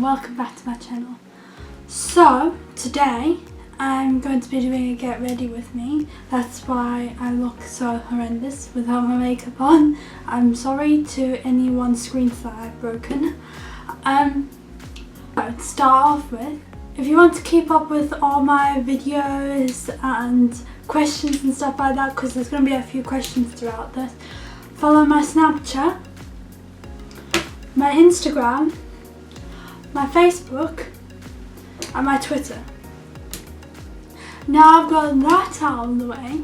welcome back to my channel. So today I'm going to be doing a get ready with me. That's why I look so horrendous without my makeup on. I'm sorry to anyone's screens that I've broken. To start off with, if you want to keep up with all my videos and questions and stuff like that, because there's going to be a few questions throughout this, follow my Snapchat, my Instagram, my Facebook and my Twitter. Now I've got that out of the way,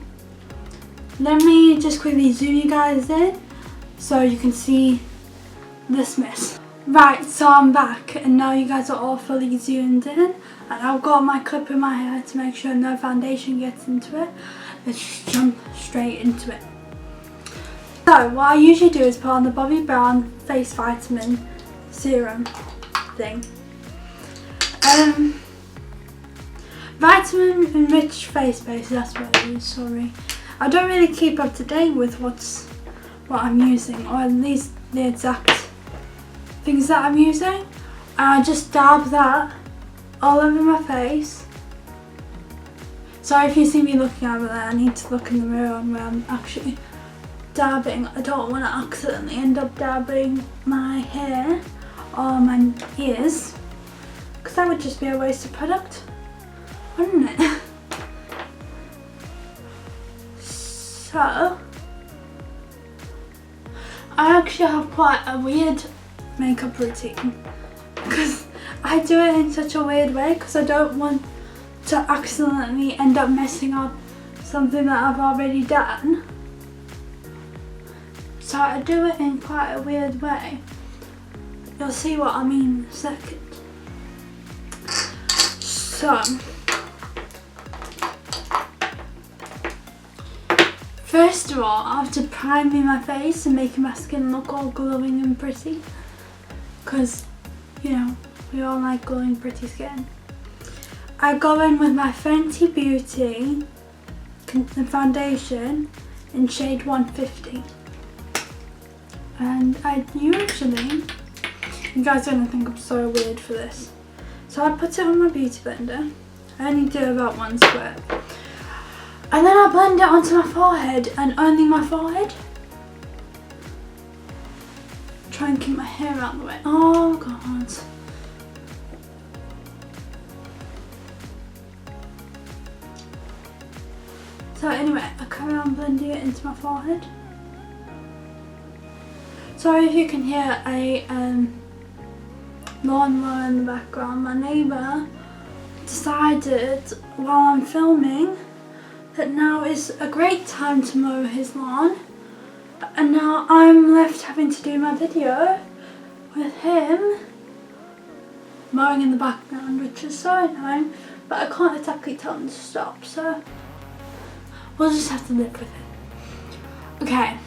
let me just quickly zoom you guys in so you can see this mess. Right, so I'm back and now you guys are all fully zoomed in, and I've got my clip in my hair to make sure no foundation gets into it. Let's just jump straight into it. So what I usually do is put on the Bobbi Brown face vitamin serum thing. Vitamin enriched face base, that's what it is, sorry. I don't really keep up to date with what I'm using, or at least the exact things that I'm using. I just dab that all over my face. Sorry if you see me looking over there, I need to look in the mirror on where I'm actually dabbing. I don't want to accidentally end up dabbing my hair or my ears, because that would just be a waste of product, wouldn't it? So I actually have quite a weird makeup routine because I do it in such a weird way, because I don't want to accidentally end up messing up something that I've already done. So I do it in quite a weird way. You'll see what I mean in a second. So, first of all, after priming my face and making my skin look all glowing and pretty, because, you know, we all like glowing pretty skin, I go in with my Fenty Beauty foundation in shade 150. And I usually, you guys are going to think I'm so weird for this, so I put it on my beauty blender. I only do about one squirt. And then I blend it onto my forehead, and only my forehead. Try and keep my hair out of the way. Oh god. So anyway, I carry on blending it into my forehead. Sorry if you can hear a lawnmower in the background. My neighbour decided while I'm filming that now is a great time to mow his lawn, and now I'm left having to do my video with him mowing in the background, which is so annoying, but I can't exactly tell him to stop, so we'll just have to live with it. Okay.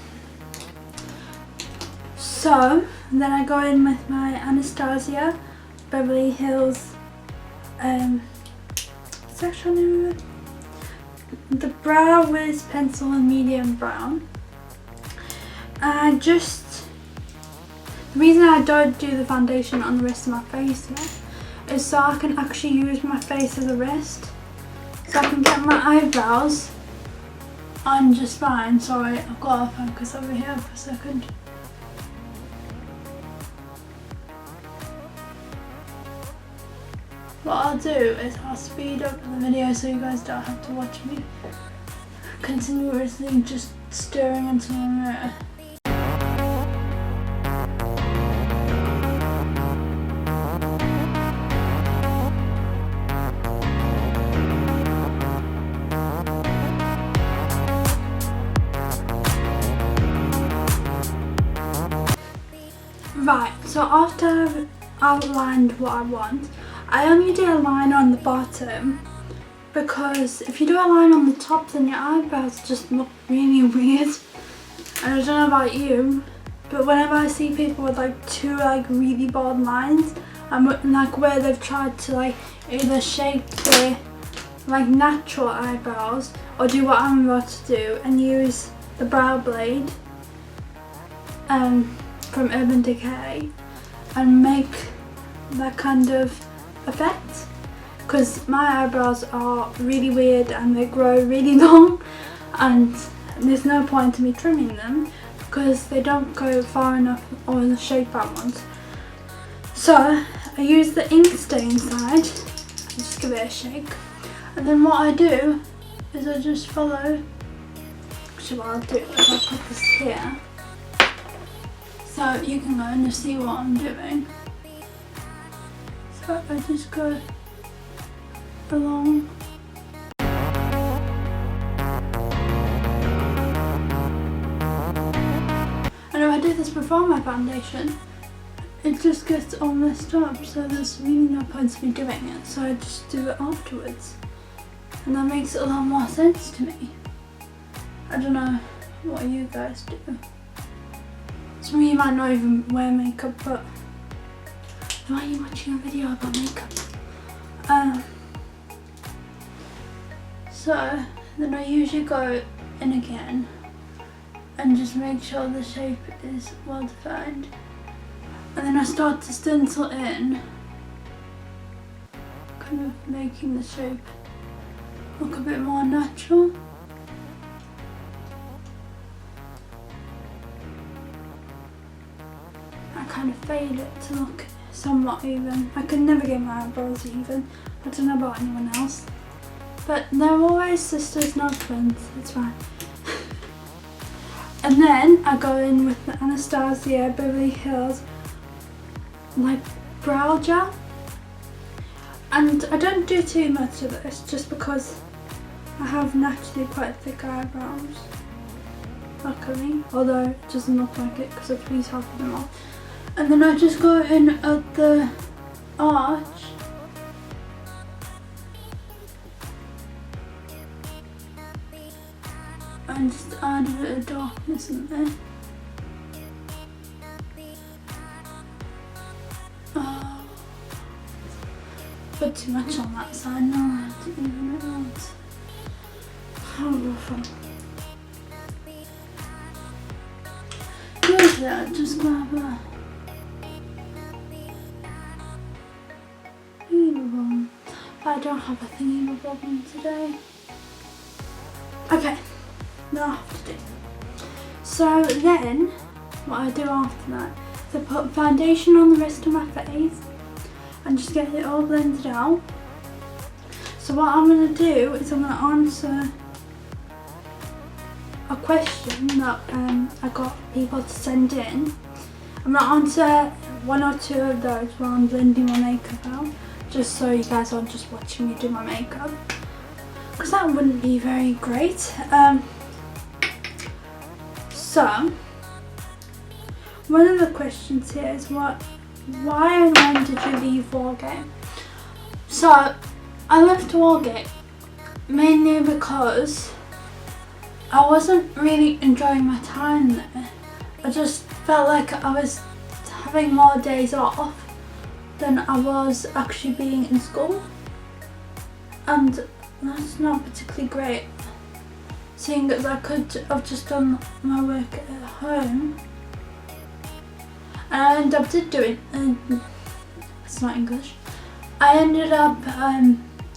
So, then I go in with my Anastasia Beverly Hills, what's the actual name of it? The Brow Wiz Pencil in Medium Brown. The reason I don't do the foundation on the rest of my face yet is so I can actually use my face as a wrist. So I can get my eyebrows on just fine. Sorry, I've got to focus over here for a second. What I'll do is I'll speed up the video so you guys don't have to watch me continuously just staring into the mirror. Right, so after I've outlined what I want, I only do a line on the bottom, because if you do a line on the top then your eyebrows just look really weird. And I don't know about you, but whenever I see people with like two really bold lines, and like where they've tried to like either shape their like natural eyebrows or do what I'm about to do and use the brow blade from Urban Decay and make that kind of effect, because my eyebrows are really weird and they grow really long, and there's no point in me trimming them because they don't go far enough or in the shape I want. So I use the ink stain side, just give it a shake, and then what I do is I just follow. Actually, what I'll do is I'll put this here so you can kind of see what I'm doing. So I just go along. And if I do this before my foundation, it just gets all messed up, so there's really no point in me doing it, so I just do it afterwards. And that makes a lot more sense to me. I don't know what you guys do. Some of you might not even wear makeup, but why are you watching a video about makeup? So then I usually go in again and just make sure the shape is well defined. And then I start to stencil in, kind of making the shape look a bit more natural. I kind of fade it to look somewhat even. I could never get my eyebrows even. I don't know about anyone else. But they're always sisters, not twins. It's fine. And then I go in with the Anastasia Beverly Hills like brow gel. And I don't do too much of this just because I have naturally quite thick eyebrows. Luckily. Although it doesn't look like it because I tweeze half of them off. And then I just go in at the arch and just add a bit of darkness in there. Oh, put too much on that side, no, I didn't even realize. How awful. Where's that? Just grab a thingy-bob. I don't have a thingy-bob today. Okay. No, I have to do. So then, what I do after that is I put foundation on the rest of my face and just get it all blended out. So what I'm going to do is I'm going to answer a question that I got people to send in. I'm going to answer one or two of those while I'm blending my makeup out, just so you guys aren't just watching me do my makeup, because that wouldn't be very great. So, one of the questions here is why and when did you leave Wargate? So, I left Wargate mainly because I wasn't really enjoying my time there. I just felt like I was having more days off than I was actually being in school. And that's not particularly great, seeing as I could have just done my work at home. And I did do it, it's not English. I ended up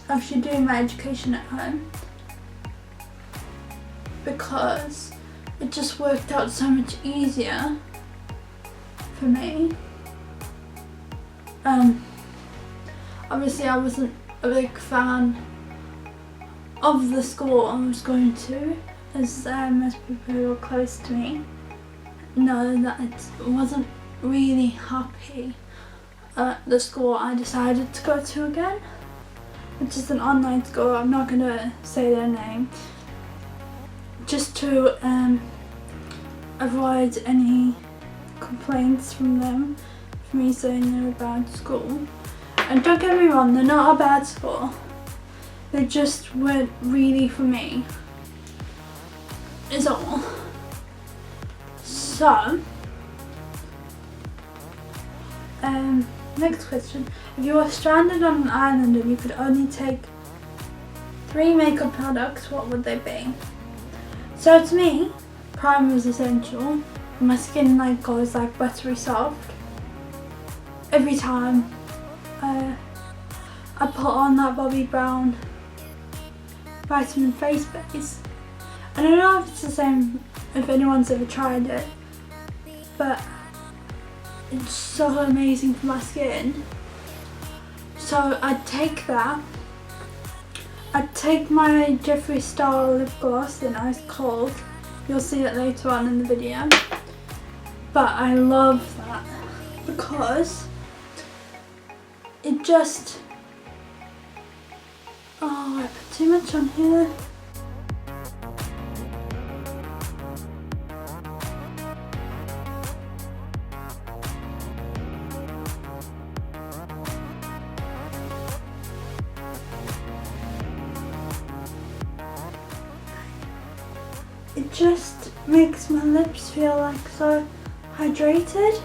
actually doing my education at home because it just worked out so much easier for me. Obviously I wasn't a big fan of the school I was going to, as most people who were close to me know that it wasn't really happy at the school I decided to go to again, which is an online school. I'm not going to say their name, just to avoid any complaints from them for me saying they're a bad school. And don't get me wrong, they're not a bad school. They just weren't really for me, is all. So, next question. If you were stranded on an island and you could only take 3 makeup products, what would they be? So to me, primer is essential. My skin goes like buttery soft every time I put on that Bobbi Brown vitamin face base. I don't know if it's the same, if anyone's ever tried it, but it's so amazing for my skin. So I'd take that. I'd take my Jeffree Star lip gloss in Ice Cold. You'll see it later on in the video. But I love that because it just... Oh, I put too much on here. It just makes my lips feel like so hydrated.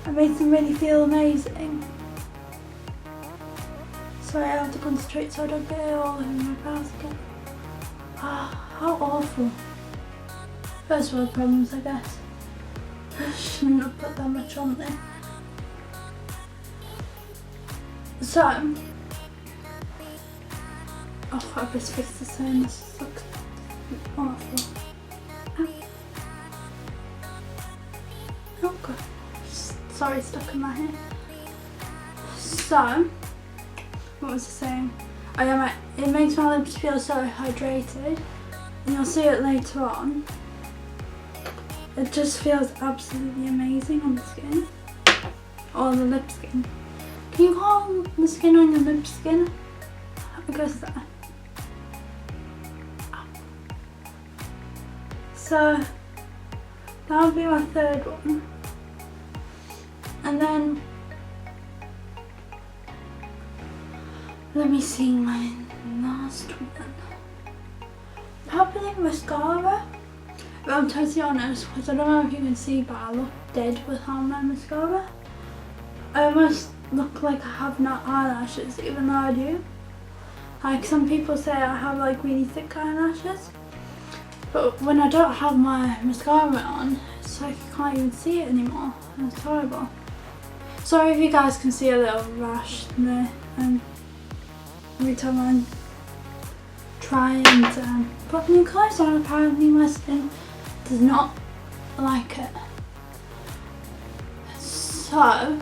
It makes them really feel amazing. Sorry, I have to concentrate so I don't get it all over my brows again. Ah, how awful. First world problems, I guess. I shouldn't have put that much on there. So, oh, I've just fixed the sound. This looks awful. Oh god. Sorry, it's stuck in my hair. So, what was I saying? Oh yeah, it makes my lips feel so hydrated, and you'll see it later on. It just feels absolutely amazing on the skin, or the lip skin. Can you call the skin on your lip skin? I guess that. So that would be my third one, and then let me see my last one. Probably mascara. But I'm totally honest, because I don't know if you can see, but I look dead without my mascara. I almost look like I have no eyelashes, even though I do. Like some people say I have like really thick eyelashes, but when I don't have my mascara on, it's like you can't even see it anymore. It's horrible. Sorry if you guys can see a little rash there. Every time I try and put new clothes on, apparently my skin does not like it. So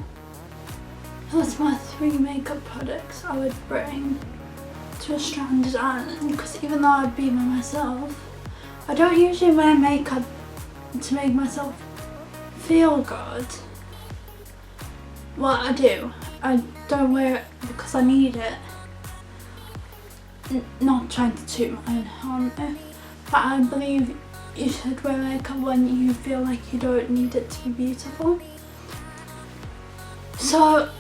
that's my 3 makeup products I would bring to a stranded island, because even though I'd be by myself, I don't usually wear makeup to make myself feel good. Well, I do. I don't wear it because I need it. Not trying to toot my own horn, but I believe you should wear makeup when you feel like you don't need it to be beautiful. So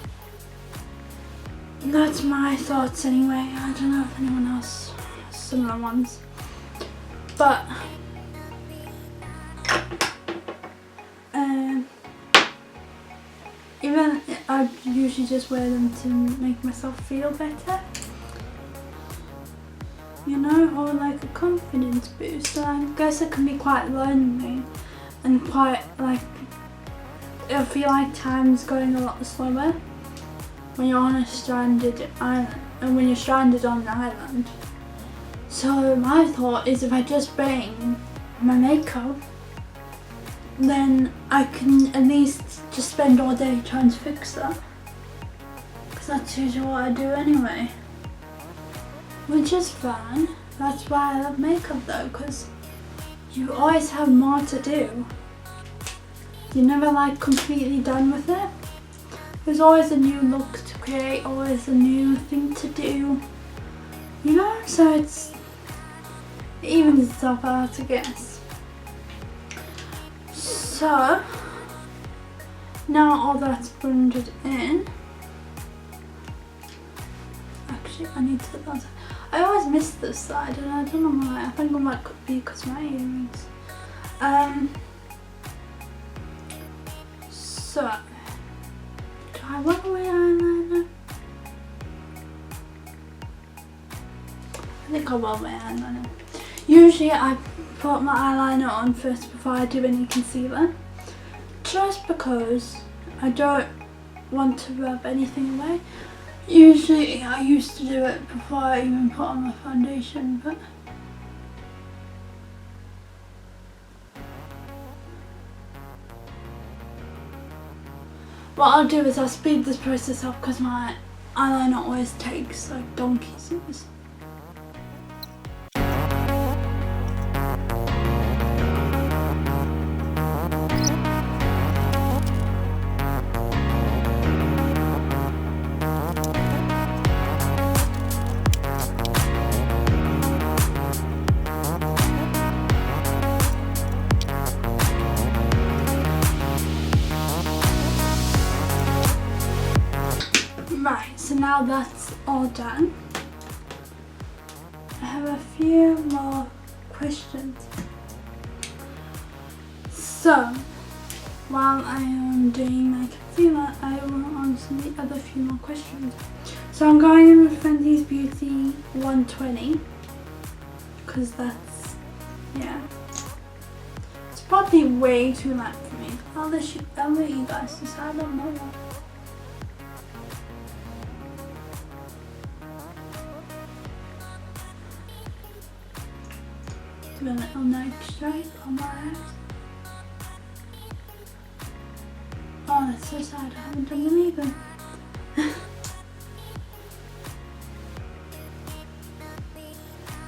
that's my thoughts anyway. I don't know if anyone else has similar ones, but even I usually just wear them to make myself feel better, you know, or like a confidence boost. So I guess it can be quite lonely and quite like, I feel like time's going a lot slower when you're on a stranded island, and when you're stranded on an island. So my thought is, if I just bring my makeup, then I can at least just spend all day trying to fix that, because that's usually what I do anyway, which is fun. That's why I love makeup though, because you always have more to do. You're never like completely done with it. There's always a new look to create, always a new thing to do, you know, so it evens itself out, I guess. So now all that's blended in, actually I need to put that. I always miss this side and I don't know why. I think it might be because of my earrings. So do I want to wear eyeliner? I think I will wear eyeliner. Usually I put my eyeliner on first before I do any concealer, just because I don't want to rub anything away. Usually I used to do it before I even put on my foundation, but what I'll do is I'll speed this process up because my eyeliner always takes like donkey's years. Right, so now that's all done. I have a few more questions. So, while I am doing my concealer, I will answer the other few more questions. So I'm going in with Fenty's Beauty 120, because that's, yeah. It's probably way too light for me. I'll let you guys decide on that one. Do a little nose stripe on my eyes. Oh, that's so sad, I haven't done them either.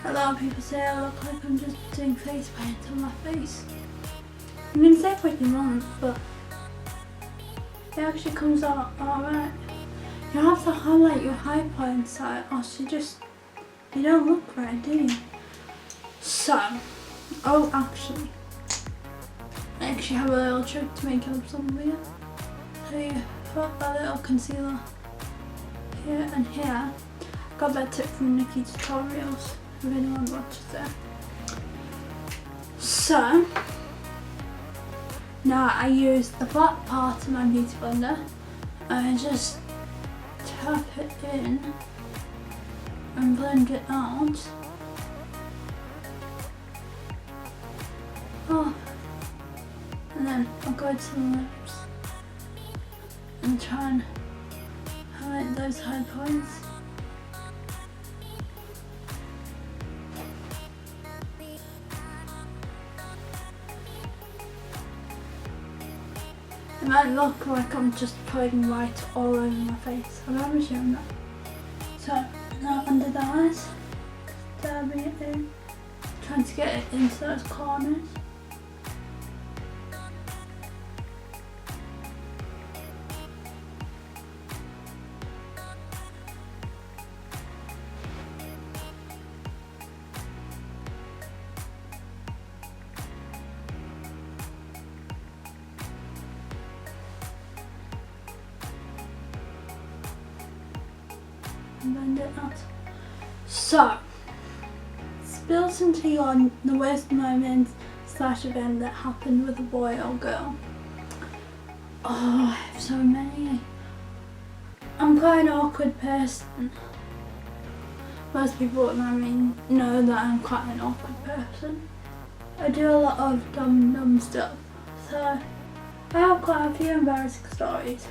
A lot of people say I look like I'm just doing face paint on my face. You can say what you want, but it actually comes out alright. You have to highlight your high point side, or you don't look right, do you? So, I actually have a little trick to make it look something weird. So you put a little concealer here and here. I got that tip from Nikki Tutorials, if anyone watches that. So, now I use the flat part of my beauty blender and I just tap it in and blend it out. Oh, and then I'll go to the lips and try and highlight those high points. It might look like I'm just putting white all over my face. I'm not showing that. So now under the eyes, dabbing it in, trying to get it into those corners. Blend it out. So, spills into the worst moment / event that happened with a boy or girl. Oh, I have so many. I'm quite an awkward person. Most people that know me know that I'm quite an awkward person. I do a lot of dumb stuff. So, I have quite a few embarrassing stories.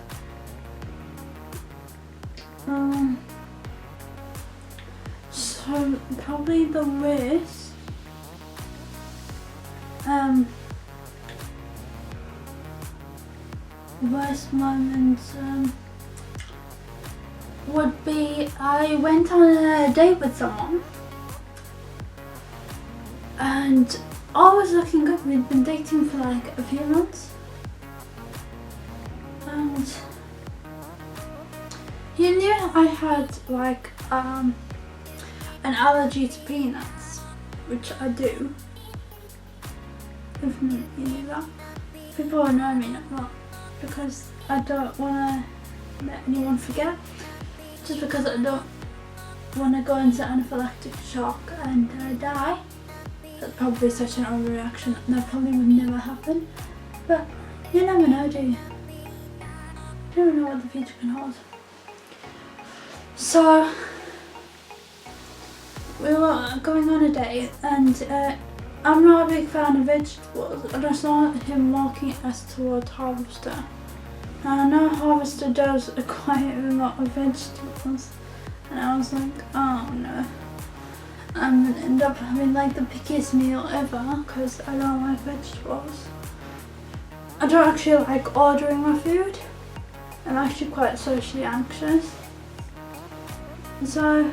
So probably the worst moments would be I went on a date with someone and all was looking good. We'd been dating for like a few months and he knew I had like an allergy to peanuts, which I do. If you knew that. People will know me not because I don't want to let anyone forget. Just because I don't want to go into anaphylactic shock and die. That's probably such an overreaction. That probably would never happen. But you never know, do you? You never know what the future can hold. So, we were going on a date and I'm not a big fan of vegetables. I just saw him walking us towards Harvester I know Harvester does quite a lot of vegetables, and I was like, oh no. I'm gonna end up having like the pickiest meal ever because I don't like vegetables. I don't actually like ordering my food. I'm actually quite socially anxious. So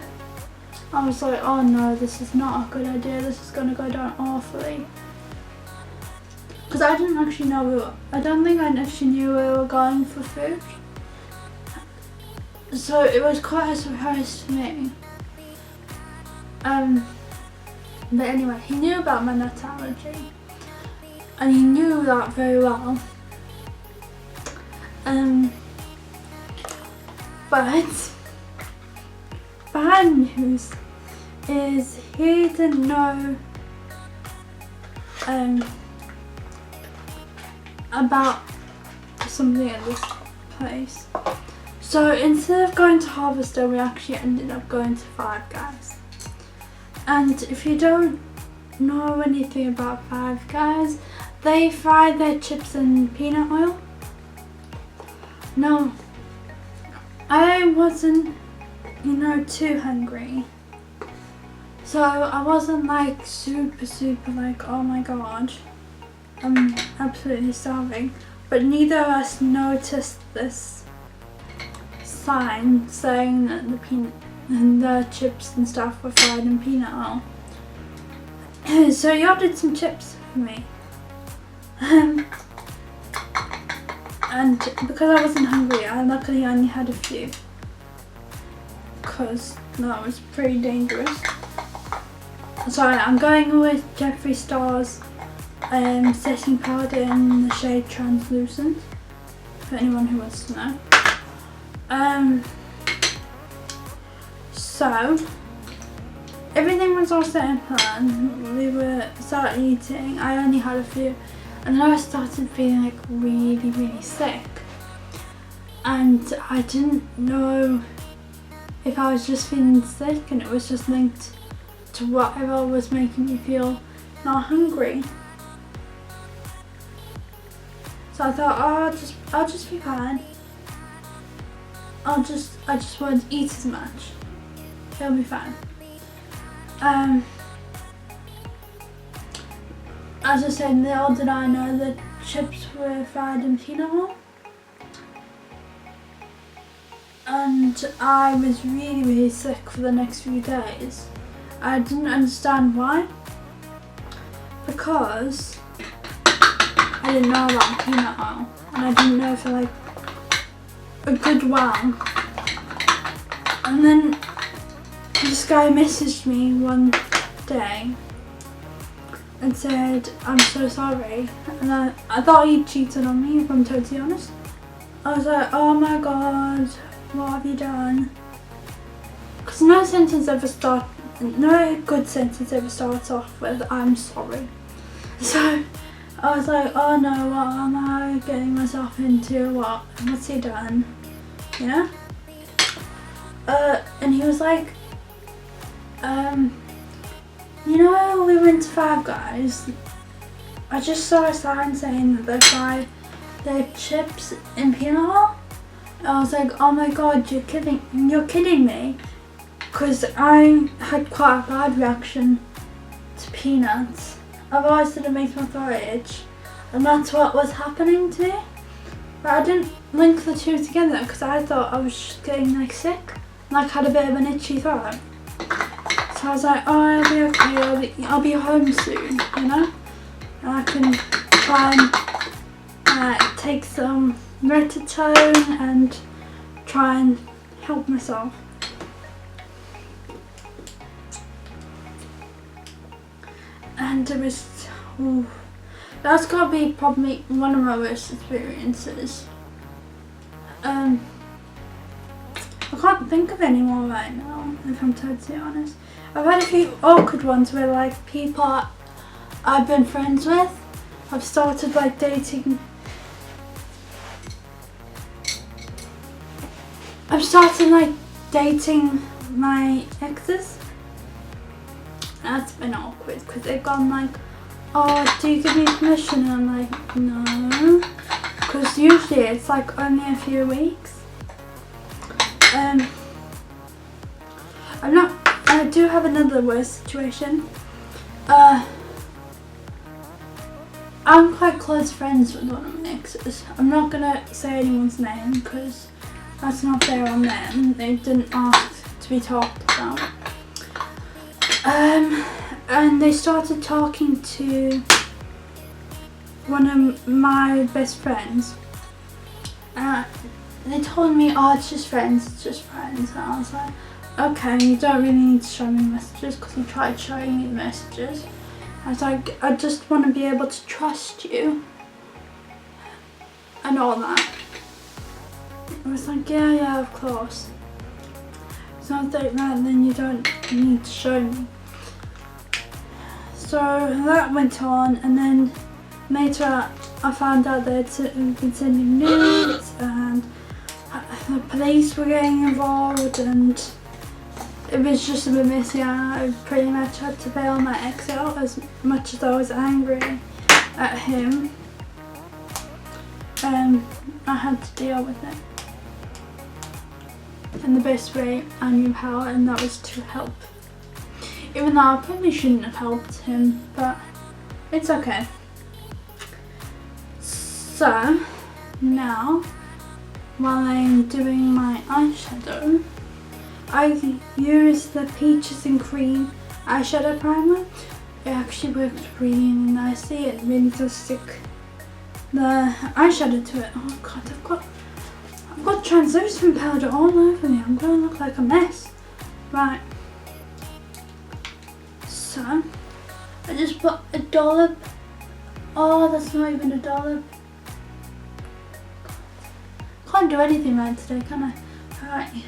I was like, oh no, this is not a good idea. This is gonna go down awfully. Because I didn't actually know I don't think I actually knew we were going for food. So it was quite a surprise to me. But anyway, he knew about my nut allergy, and he knew that very well. But bad news is he didn't know about something at this place. So instead of going to Harvester, we actually ended up going to Five Guys. And if you don't know anything about Five Guys, they fry their chips in peanut oil. No, I wasn't, too hungry. So I wasn't like super like, oh my god, I'm absolutely starving. But neither of us noticed this sign saying that the chips and stuff were fried in peanut oil. So he ordered some chips for me. And because I wasn't hungry, I luckily only had a few. Because that was pretty dangerous. So I'm going with Jeffree Star's setting powder in the shade Translucent, for anyone who wants to know. So everything was all set in plan. We were started eating. I only had a few, and then I started feeling like really sick, and I didn't know if I was just feeling sick and it was just linked to whatever was making me feel not hungry. So I thought, oh, I'll just be fine. I just won't eat as much. It'll be fine. As I said, little did I know that chips were fried in peanut oil. And I was really sick for the next few days. I didn't understand why. Because I didn't know about peanut oil. And I didn't know for like a good while. And then this guy messaged me one day and said, I'm so sorry. And I thought he cheated on me, if I'm totally honest. I was like, oh my god, what have you done? Because no good sentence ever starts off with, I'm sorry. So I was like, oh no, what am I getting myself into? What's he done? You know? And he was like, we went to Five Guys. I just saw a sign saying that they fry their chips in peanut oil. I was like, oh my god, you're kidding me. Because I had quite a bad reaction to peanuts. I've always said it makes my throat itch. And that's what was happening to me. But I didn't link the two together because I thought I was just getting like sick. Like had a bit of an itchy throat. So I was like, oh, I'll be okay, I'll be home soon, you know? And I can try and take some Retatone and try and help myself. And it was, that's got to be probably one of my worst experiences. I can't think of any more right now, if I'm totally honest. I've had a few awkward ones where like people I've been friends with, I've started like dating. I've started like dating my exes. That's been awkward because they've gone like, oh, do you give me permission? And I'm like, no. because usually it's like only a few weeks. I do have another worse situation. I'm quite close friends with one of my exes. I'm not gonna say anyone's name because that's not fair on them. They didn't ask to be talked about. And they started talking to one of my best friends. They told me, oh, it's just friends, it's just friends. And I was like, okay, you don't really need to show me messages, because he tried showing me messages. I was like, I just want to be able to trust you and all that. I was like, yeah, of course. It's not like that, then you don't need to show me. So that went on, and then later I found out they'd been sending nudes, and the police were getting involved, and it was just a bit messy. I pretty much had to bail my ex out, as much as I was angry at him. I had to deal with it in the best way I knew how, and that was to help. Even though I probably shouldn't have helped him, but it's okay. So now, while I'm doing my eyeshadow, I use the Peaches and Cream eyeshadow primer. It actually works really nicely. It really does stick the eyeshadow to it. Oh god, I've got translucent powder all over me. I'm going to look like a mess. Right. So, I just put a dollop. Oh, that's not even a dollop. Can't do anything right today, can I? Alright.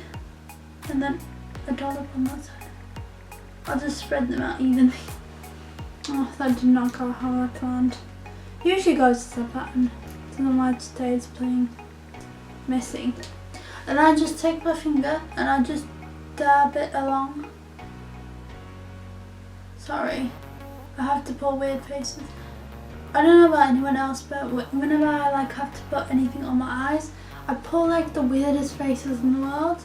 And then a dollop on that side. I'll just spread them out evenly. Oh, that did not go how I planned. Usually goes to the pattern. So then why today is playing messy. And I just take my finger and I just dab it along. Sorry, I have to pull weird faces. I don't know about anyone else, but whenever I like have to put anything on my eyes, I pull like the weirdest faces in the world.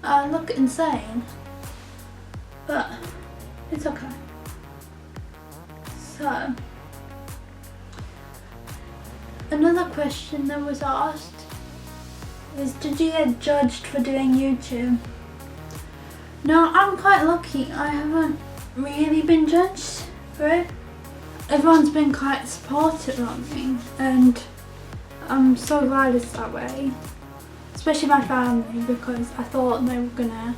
I look insane, but it's okay. So, another question that was asked is, did you get judged for doing YouTube? No, I'm quite lucky. I haven't really been judged for it. Everyone's been quite supportive of me, and I'm so glad it's that way. Especially my family, because I thought they were gonna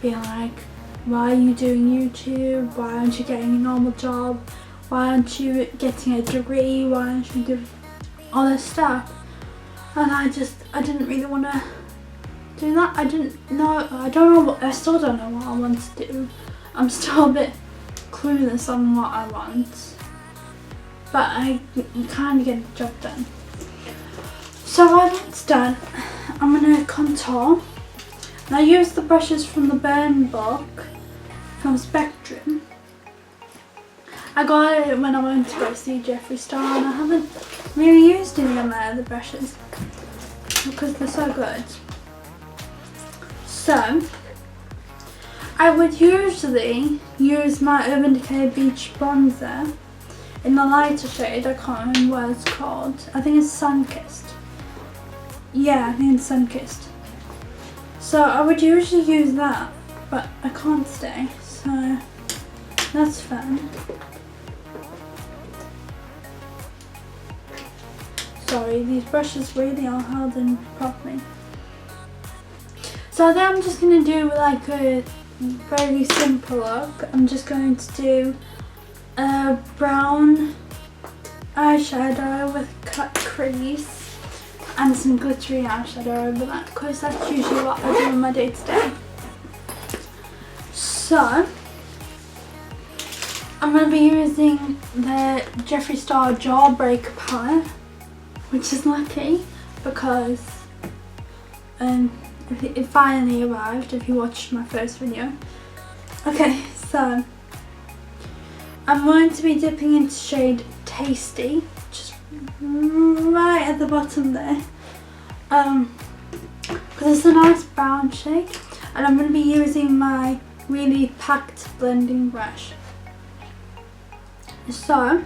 be like, why are you doing YouTube? Why aren't you getting a normal job? Why aren't you getting a degree? Why aren't you doing all this stuff? And I didn't really want to do that. I still don't know what I want to do. I'm still a bit clueless on what I want, but I kind of get the job done. So while that's done, I'm going to contour. And I use the brushes from the Burn book from Spectrum. I got it when I went to go see Jeffree Star, and I haven't really used any of my other brushes because they're so good. So, I would usually use my Urban Decay Beach Bronzer in the lighter shade. I can't remember what it's called. I think it's Sunkissed. Yeah, I think it's Sunkissed. So I would usually use that, but I can't stay, so that's fun. Sorry, these brushes really are held in properly. So then I'm just going to do like a very simple look. I'm just going to do a brown eyeshadow with cut crease and some glittery eyeshadow over that, because that's usually what I do in my day to day. So I'm going to be using the Jeffree Star Jawbreaker palette, which is lucky because it finally arrived if you watched my first video. Okay, so I'm going to be dipping into shade Tasty, which is right at the bottom there. Because it's a nice brown shade, and I'm going to be using my really packed blending brush. So,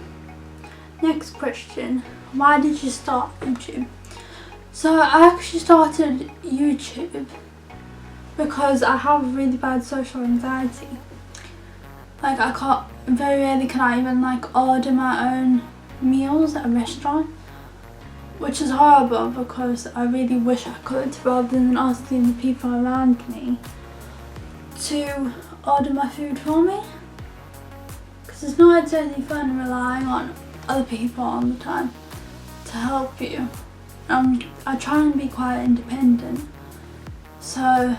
next question, why did you start YouTube? So I actually started YouTube because I have really bad social anxiety. Like very rarely can I even like order my own meals at a restaurant, which is horrible because I really wish I could, rather than asking the people around me to order my food for me. Because it's not exactly fun relying on other people all the time to help you. I try and be quite independent, so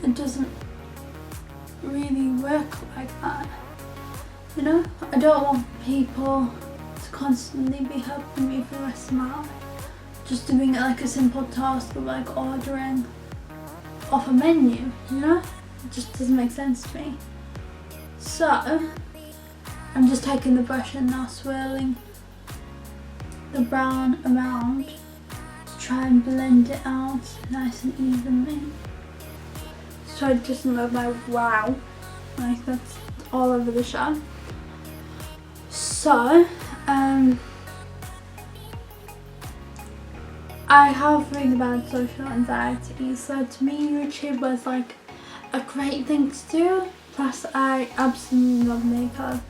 it doesn't really work like that, you know? I don't want people to constantly be helping me for the rest of my life, just doing it like a simple task of like ordering off a menu, you know? It just doesn't make sense to me. So I'm just taking the brush and now swirling the brown around to try and blend it out nice and evenly, so it doesn't look like wow, like that's all over the shot. So I have really bad social anxiety, so to me YouTube was like a great thing to do. Plus I absolutely love makeup,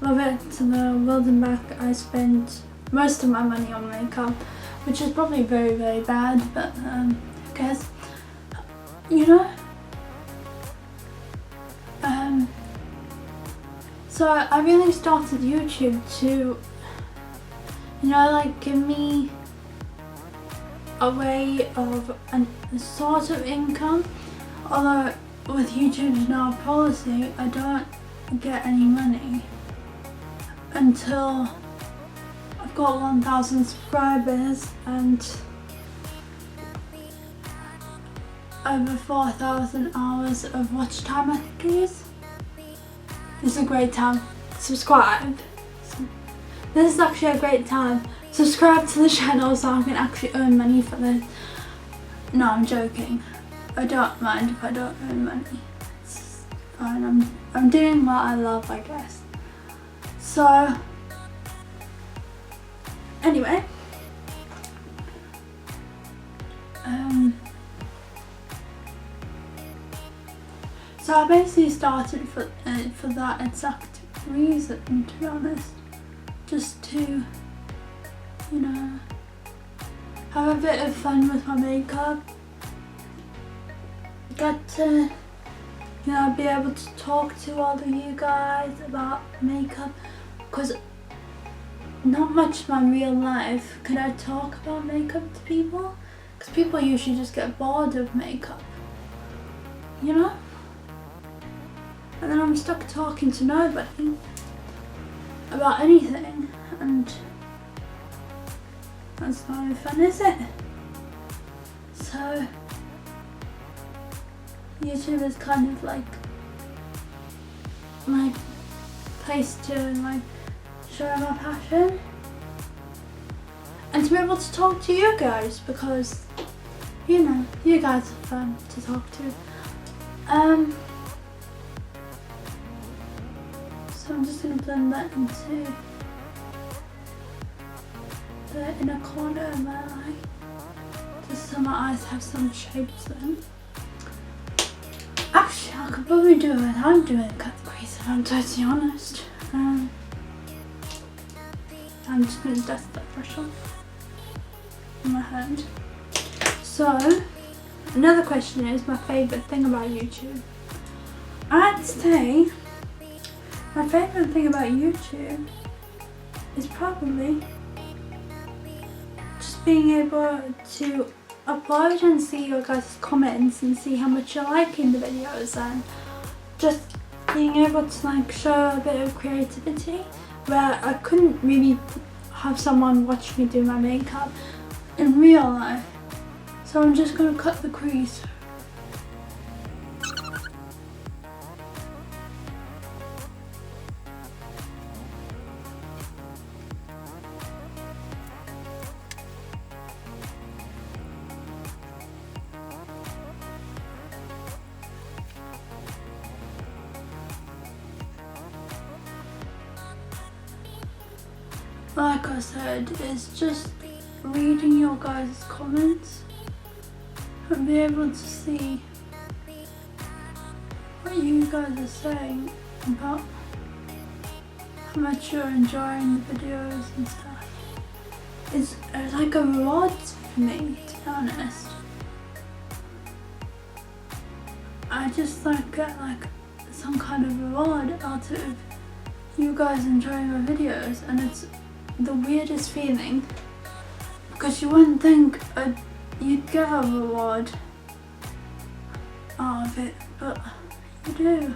love it to the world and back. I spend most of my money on makeup, which is probably very, very bad, but who cares, you know? So I really started YouTube to, you know, like give me a way of a sort of income. Although with YouTube's now policy, I don't get any money until I've got 1,000 subscribers and over 4,000 hours of watch time, I think it is. This is a great time. Subscribe. This is actually a great time. Subscribe to the channel so I can actually earn money for this. No, I'm joking. I don't mind if I don't earn money. It's fine. I'm doing what I love, I guess. So anyway, so I basically started for that exact reason, to be honest, just to, you know, have a bit of fun with my makeup, get to, you know, be able to talk to all of you guys about makeup, because not much of my real life could I talk about makeup to people, because people usually just get bored of makeup, you know? And then I'm stuck talking to nobody about anything, and that's not any fun, is it? So YouTube is kind of like my place to like show my passion and to be able to talk to you guys, because you know, you guys are fun to talk to. So I'm just going to blend that into the inner corner of my eye, just so my eyes have some shapes then. Actually, I could probably do it without doing cut the crease, if I'm totally honest. I'm just going to dust that brush off on my hand. So, another question is my favourite thing about YouTube. I'd say my favourite thing about YouTube is probably just being able to upload and see your guys' comments and see how much you're liking the videos, and just being able to like show a bit of creativity where I couldn't really have someone watch me do my makeup in real life. So I'm just going to cut the crease. like I said, is just reading your guys' comments and be able to see what you guys are saying about how much you're enjoying the videos and stuff. It's like a reward for me, to be honest. I just get some kind of reward out of you guys enjoying my videos, and it's the weirdest feeling because you wouldn't think you'd get a reward out of it, but you do.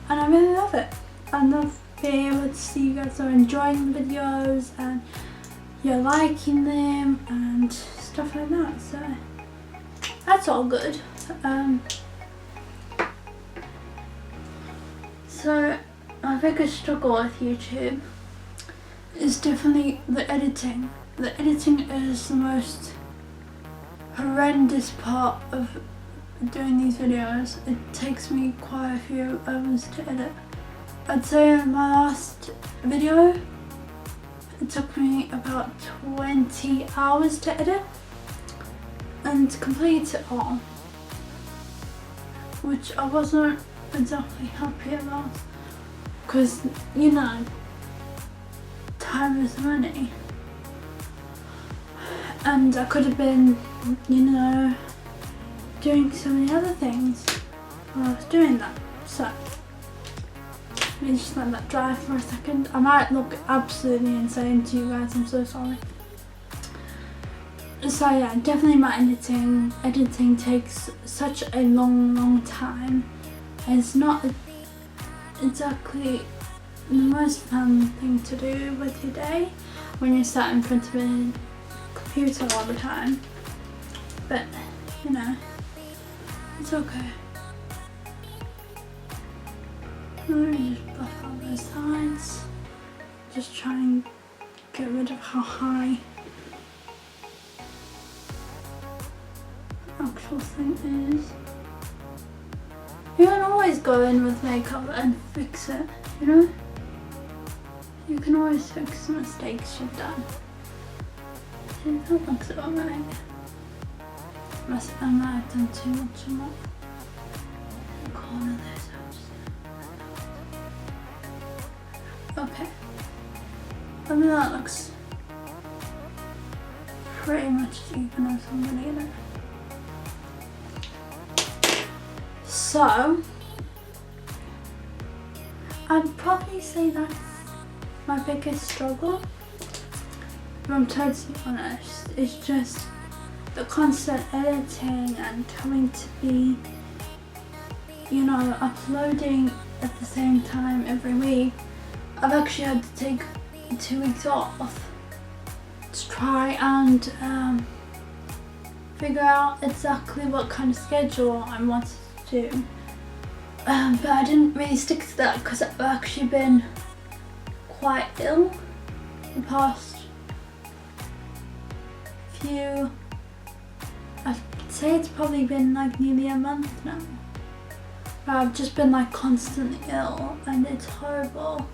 And I really love it. I love being able to see you guys are enjoying the videos and you're liking them and stuff like that, so that's all good. So my biggest struggle with YouTube is definitely the editing. The editing is the most horrendous part of doing these videos. It takes me quite a few hours to edit. I'd say in my last video it took me about 20 hours to edit and to complete it all, which I wasn't exactly happy about because, you know, time is money and I could have been, you know, doing so many other things while I was doing that. So let me just let that dry for a second. I might look absolutely insane to you guys, I'm so sorry. So yeah, definitely my editing takes such a long time. It's not exactly the most fun thing to do with your day when you're sat in front of a computer all the time, but you know, it's okay. Let me just buff out those sides, just try and get rid of how high the actual thing is. You can always go in with makeup and fix it, you know? You can always fix the mistakes you've done. See, that looks alright. I might have done too much on that corner there, so okay. I mean, that looks pretty much even as I'm gonna get it. So, I'd probably say that's my biggest struggle, if I'm totally honest. It's just the constant editing and having to be, you know, uploading at the same time every week. I've actually had to take 2 weeks off to try and figure out exactly what kind of schedule I wanted to do. But I didn't really stick to that because I've actually been quite ill the past few, I'd say it's probably been like nearly a month now. But I've just been like constantly ill and it's horrible.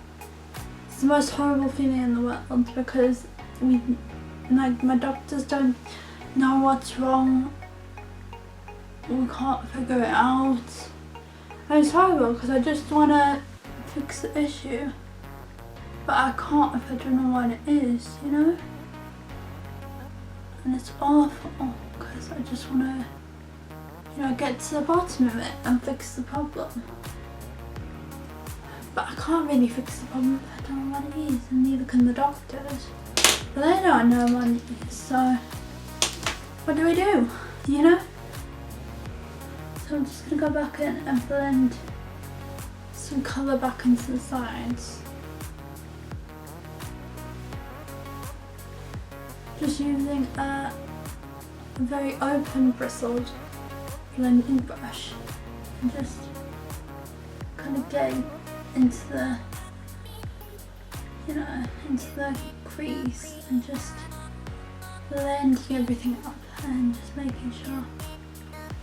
It's the most horrible feeling in the world because my doctors don't know what's wrong. We can't figure it out. And it's horrible because I just want to fix the issue, but I can't if I don't know what it is, you know? And it's awful because I just want to, you know, get to the bottom of it and fix the problem. But I can't really fix the problem if I don't know what it is, and neither can the doctors. But they don't know what it is, so what do we do, you know? So I'm just going to go back in and blend some colour back into the sides. Just using a very open bristled blending brush and just kind of getting into the, you know, into the crease and just blending everything up and just making sure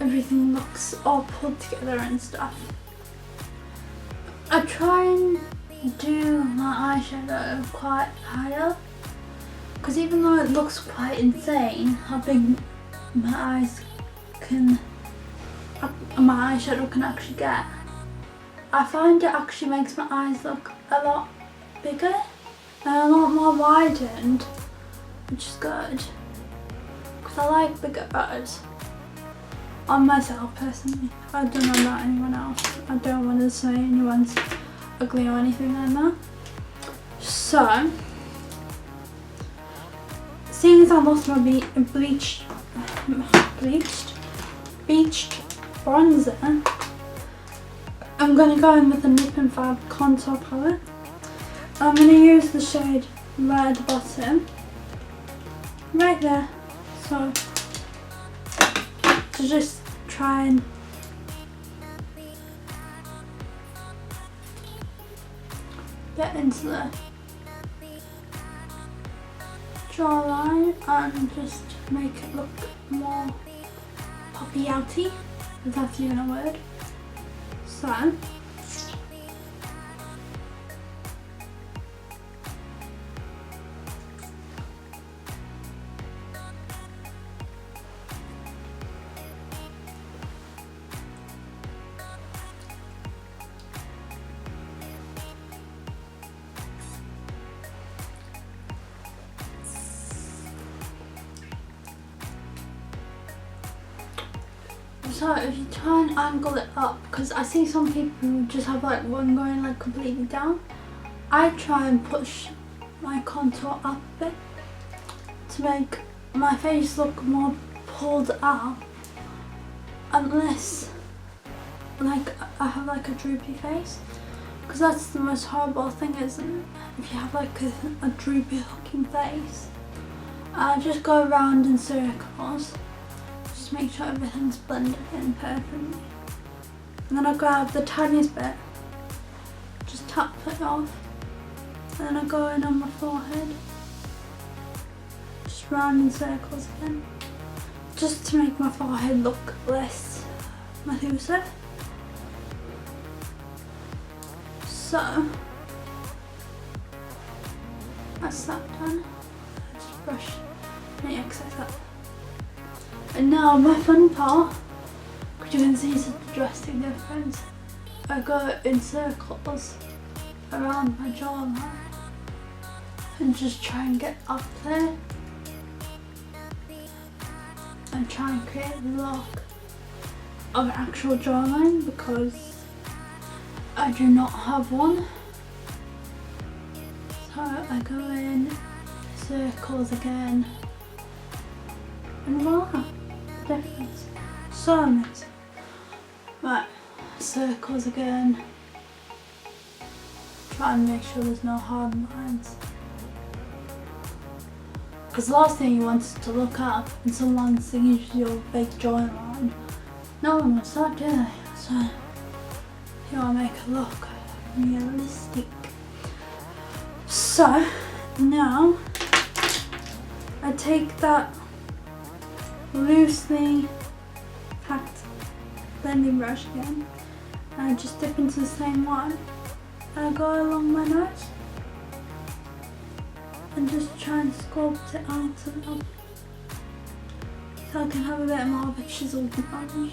everything looks all pulled together and stuff. I try and do my eyeshadow quite higher, because even though it looks quite insane how big my eyeshadow can actually get, I find it actually makes my eyes look a lot bigger and a lot more widened, which is good, because I like bigger eyes on myself personally. I don't know about anyone else. I don't want to say anyone's ugly or anything like that. So, seeing as I lost my bleached bronzer, I'm going to go in with the Nip and Fab contour palette. I'm going to use the shade right at the bottom, right there, so to just try and get into the jawline and just make it look more poppy outy, if that's even a word. So, if you try and angle it up, because I see some people who just have like one going like completely down, I try and push my contour up a bit to make my face look more pulled out, unless like I have like a droopy face, because that's the most horrible thing, isn't it? If you have like a droopy looking face, I just go around in circles. Make sure everything's blended in perfectly. And then I grab the tiniest bit, just tap it off, and then I go in on my forehead, just round in circles again, just to make my forehead look less mathusive. So, that's that done. I just brush any excess up. And now my fun part, because you can see such a drastic difference, I go in circles around my jawline and just try and get up there and try and create the look of an actual jawline, because I do not have one. So I go in circles again and voila. Difference. So amazing. Right, circles again. Try and make sure there's no hard lines, because the last thing you want is to look up and someone sees your big jawline. No one wants that, do they? So you want to make it look realistic. So now I take that loosely packed blending brush again, and I just dip into the same one and I go along my nose and just try and sculpt it out a little, so I can have a bit more of a chiseled nose,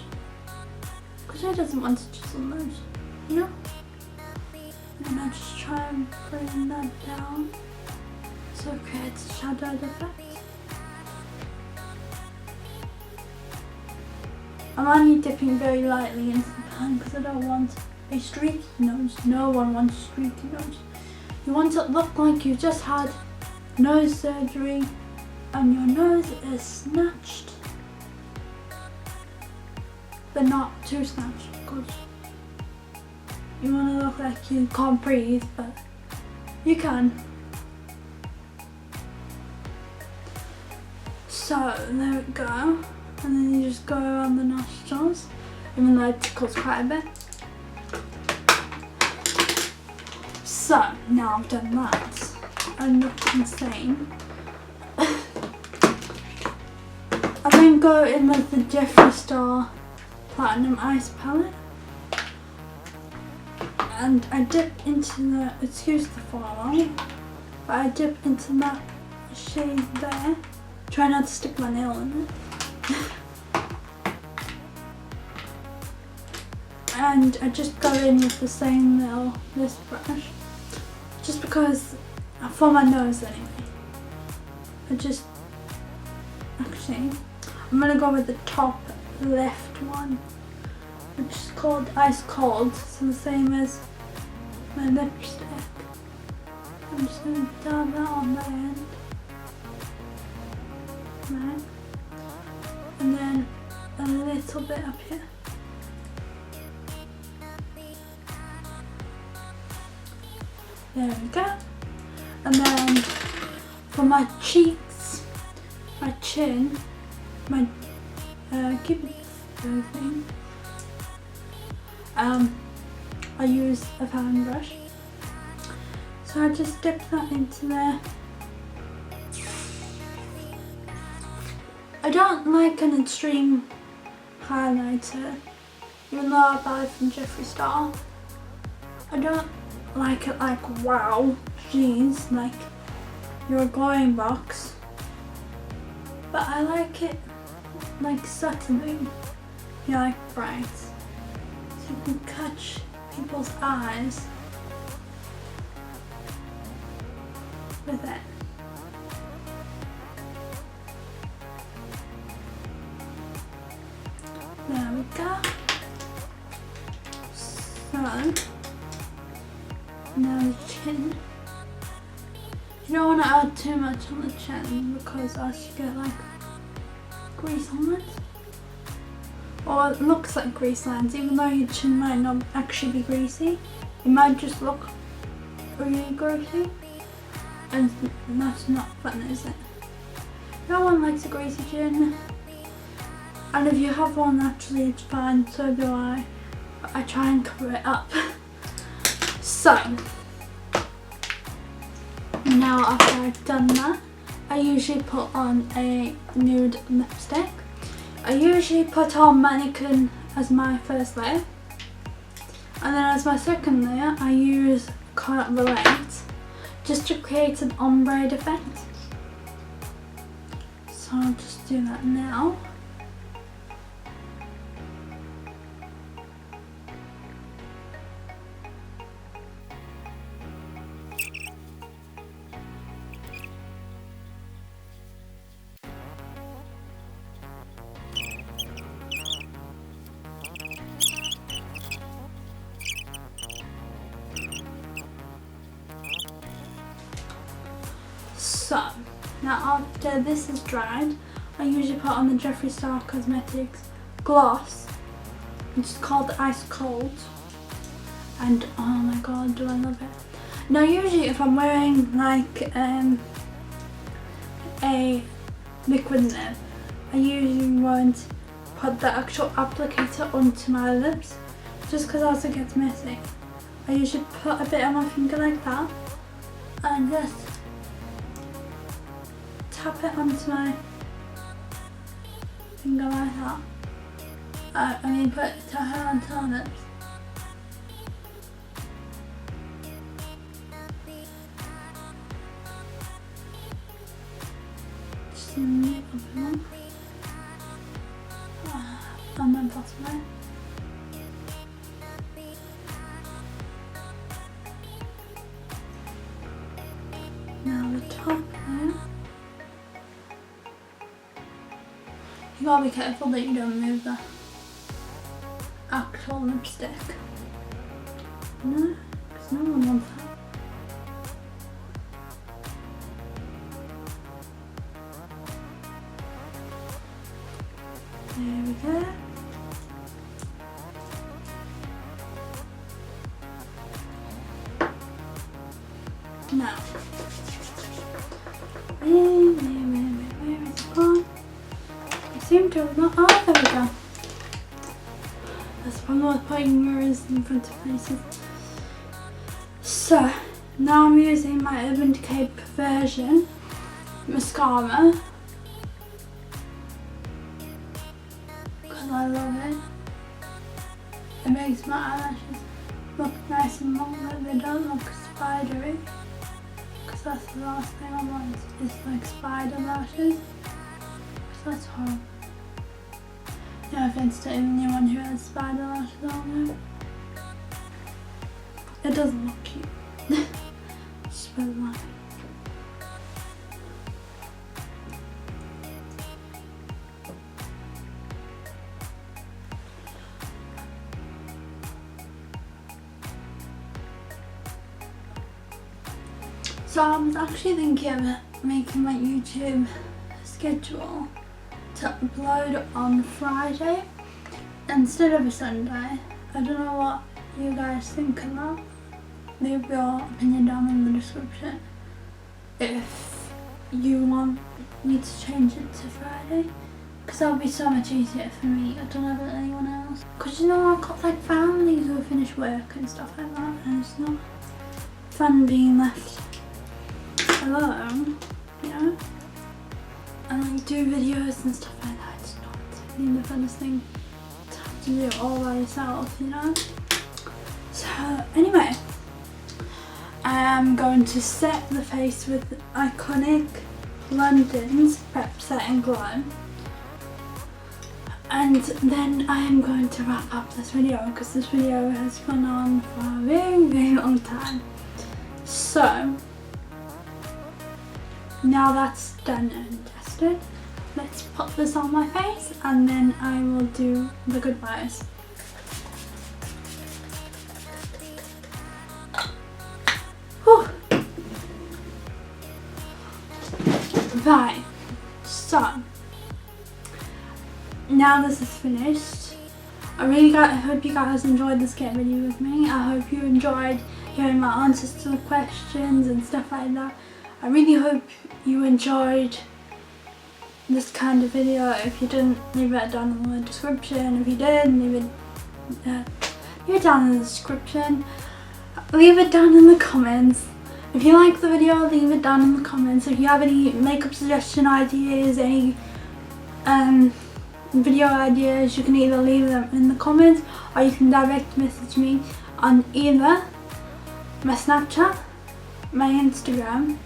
because who doesn't want a chiseled nose, you know? And I just try and bring that down so it creates a shadowed effect. I'm only dipping very lightly into the pan because I don't want a streaky nose. No one wants a streaky nose. You want it to look like you've just had nose surgery and your nose is snatched, but not too snatched, because you want to look like you can't breathe, but you can. So there we go. And then you just go around the nostrils, even though it tickles quite a bit. So, now I've done that, I look insane. I then go in with the Jeffree Star Platinum Ice Palette. and I dip into the, excuse the fallout, but I dip into that shade there. Try not to stick my nail in it. And I just go in with the same little, this brush, just because, for my nose anyway. Actually, I'm gonna go with the top left one, which is called Ice Cold, so the same as my lipstick. I'm just gonna dab that on my end. Right. And then a little bit up here. There we go. And then for my cheeks, my chin, my cupid's bow thing, I use a fan brush. So I just dip that into there. I don't like an extreme highlighter, even though I buy from Jeffree Star. I don't like it like, wow, jeez, like you're a glowing box. But I like it like subtly, like bright, so you can catch people's eyes with it. There we go. So now the chin. You don't want to add too much on the chin because else you get like grease on it. Or it looks like grease lines, even though your chin might not actually be greasy. It might just look really greasy. And that's not fun, is it? No one likes a greasy chin. And if you have one naturally, it's fine, so do I. But I try and cover it up. So, now after I've done that, I usually put on a nude lipstick. I usually put on Mannequin as my first layer. And then as my second layer, I use Colour Relate just to create an ombre effect. So I'll just do that now. So, now after this is dried, I usually put on the Jeffree Star Cosmetics gloss, which is called Ice Cold, and oh my god, do I love it. Now usually if I'm wearing like a liquid lip, I usually won't put the actual applicator onto my lips, just because else it gets messy. I usually put a bit on my finger like that, and just tap it onto my finger like that. I mean, put it onto her lips. Just a little bit more. On my bottom line. Now the top there. You gotta be careful that you don't move the actual lipstick. No, because no one wants that. There we go. Now, where is it gone? I seem to have not. Oh, there we go. That's why I'm not putting mirrors in front of faces. So, now I'm using my Urban Decay Perversion mascara. Because I love it. It makes my eyelashes look nice and long, but they don't look spidery. Because that's the last thing I want, is like spider lashes. So that's horrible. No offense to anyone who has spider lashes on there. It doesn't look cute. Just put it like. So I was actually thinking of making my YouTube schedule to upload on Friday instead of a Sunday. I don't know what you guys think of that. Leave your opinion down in the description if you want me to change it to Friday, because that'll be so much easier for me. I don't know about anyone else, because you know I've got like families who finish work and stuff like that, and it's not fun being left alone, you know, and like do videos and stuff like that. It's not really the funnest thing to have to do all by yourself, you know. So anyway, I am going to set the face with iconic London's Prep Set and Glow, and then I am going to wrap up this video because this video has gone on for a very long time. So now that's done and tested, let's put this on my face and then I will do the goodbyes. Whew. Right, so now this is finished. I hope you guys enjoyed this get ready with me. I hope you enjoyed hearing my answers to the questions and stuff like that. I really hope you enjoyed this kind of video. If you didn't, leave it down in the description. If you did, leave it down in the description. Leave it down in the comments. If you like the video, leave it down in the comments. If you have any makeup suggestion ideas, any video ideas, you can either leave them in the comments or you can direct message me on either my Snapchat, my Instagram,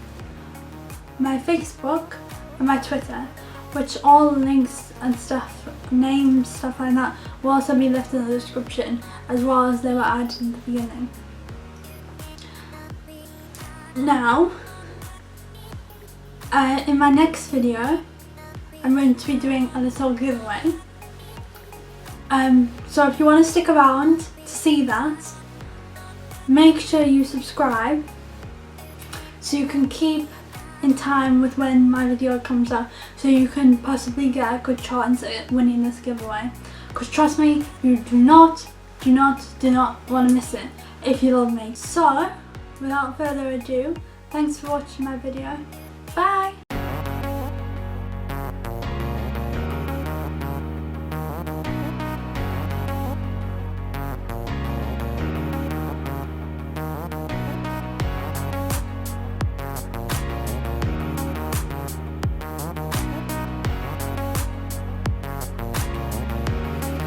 my Facebook and my Twitter, which all links and stuff, names, stuff like that will also be left in the description, as well as they were added in the beginning. Now, in my next video, I'm going to be doing a little giveaway. So if you want to stick around to see that, make sure you subscribe so you can keep in time with when my video comes out, so you can possibly get a good chance at winning this giveaway. Because trust me, you do not want to miss it if you love me. So without further ado, thanks for watching my video. Bye!